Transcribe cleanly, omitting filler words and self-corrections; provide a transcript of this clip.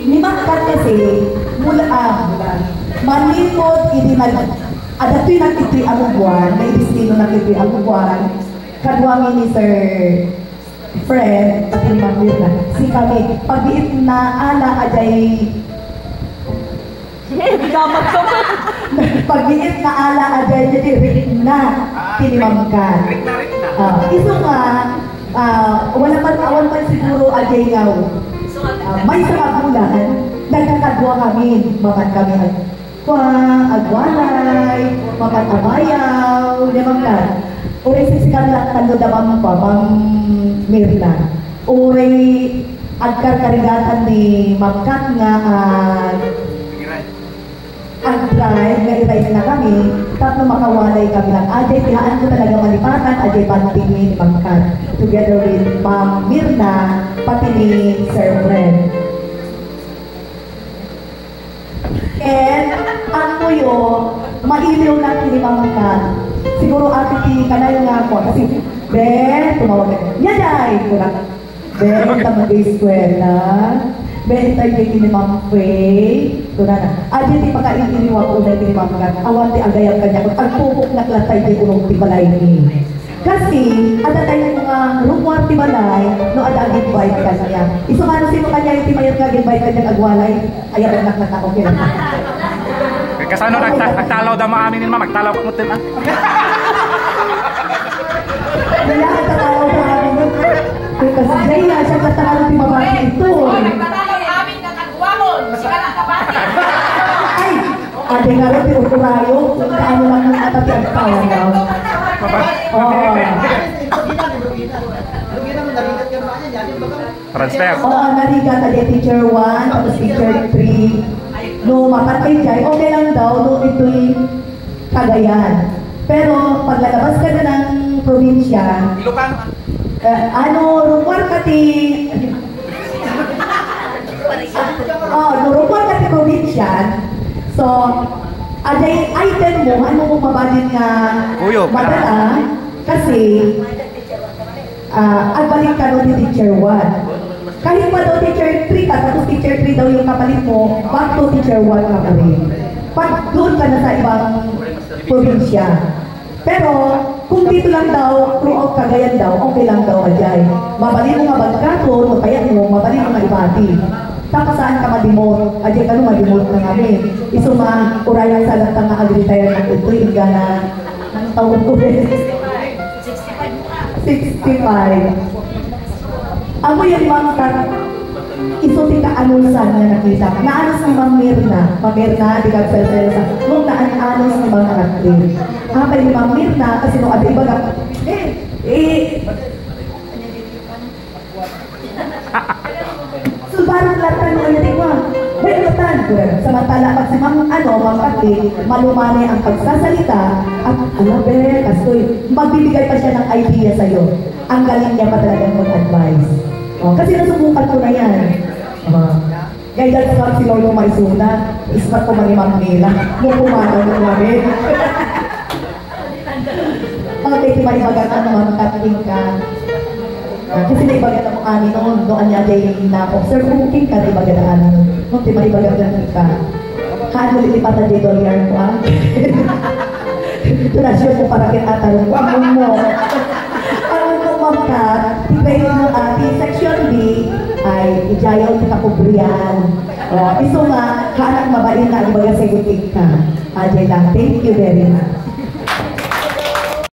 ni Makat kasi, mula, manipod, hindi adato'y nakitri ang buwan, may destino nakitri ang buwan, kadwami ni Sir Fred, at ni Mamira, si kami, pag-iit na ala ajay, pag-iit na ala ajay, jadi rin na, kinimamkan. Iso nga, wala man awan man siguro ajay ngaw. May sa bulan, nagkakadwa kami, makan kami agwalay, makan abayaw, di ba ka? Uray sisikan lang talo damang pa, Ma'am Mirna. Uray agkar karigatan ni Magkat nga ag-drive, nga i-ride na kami, tapos makawalay kami lang. Ajay, tihaan ko talaga malipatan, ajay pantingin ni Magkat. Together with Ma'am Mirna, pati ni Sir Fred. And ang tuyo, mailiw na kinimangkat. Siguro ate kanay nga ako. Kasi, Ben, tumawag ka. Yaday! Ben, tamag-eskwela. Ben, tayo kinimang Faye. Tuna na. Adi, di pagkaintiniwa ko na kinimangkat. Awan di agayang kanya. Ang pupok na klatay di unong tibalay ni. Kasi, ada tayo mga rumor tibalay, no adaag-invite ka niya. Iso nga sino kanya yung timayot ka, invite ka niyang agwalay, ayaw anak na okay lang. Kasano nagtalaw daw maamin nila, magtalaw ka mo din ah. Kaya nagtalaw na amin nun. Kasi Jaya, siya nagtalaw di mabati ito. Nagtalaw amin ng agwamon, sila lang kabati. Ay, ade nga rin, pinuturayo, kung kaano lang ng atati ang tawag daw. Transfer. Oo, narigat na teacher 1, tapos teacher 3. No, mapatay dyan, okay lang daw, no, ito'y Cagayan. Pero, paglalabas ka na ng probinsya, rumor kati, rumor kati probinsya, so, aday item mo, ano mo mabadin nga madala, kasi, agbalik ka doon ni teacher 1. Kahit pa daw teacher 3 ka, tapos teacher 3 daw yung kapalit mo, back to teacher 1 ka pa rin. Pag doon ka na sa ibang probinsya. Pero, kung dito lang daw, throughout Cagayan daw, okay lang daw ajay. Mabalik mo nga bagkaton, o kaya mo, mabalik mo nga ibati. Tapos saan ka madimot? Ajay ka nung madimot na namin. Iso urayan sa lang nga agritaya ng ito, iga na, ang tawag ko rin. 65. Ako yung mga isuti ka anusan na nakita. Naanos ni Ma'am Mirna. Ma'am Mirna, di ka sa nung naan-anos ni Ma'ng Karatrin. Kapag ni Ma'am Mirna, kasi nung ati iba ka, so parang latan mo yun, diba? May latan. Samantala, pag si Ma'am Pati, malumanay ang pagsasalita, at alabe, kastoy, magbibigay pa siya ng idea sa'yo. Ang galing niya pa talagang mag-advise. Kasi nasubukan ko na yan. Kaya dahil sa si Lolo Maisuna, ispat ko manimang nila. Nung pumanaw ng namin. Okay, di ba ibagatan naman makating ka? Kasi na ibagatan mo ani noon, doon niya day na-observe kung king ka, di ibagatan. Nung di ba ibagatan ka? Kaan mo lilipatan di dolyar ko ah? Ito na siya po para kinatanong ko. Ang mo. Depende mo di section B ay ijayaw sa kakubriyan. Iso nga, hanak mabain na ibaga sa gutik ka. Ajay lang. Thank you very much.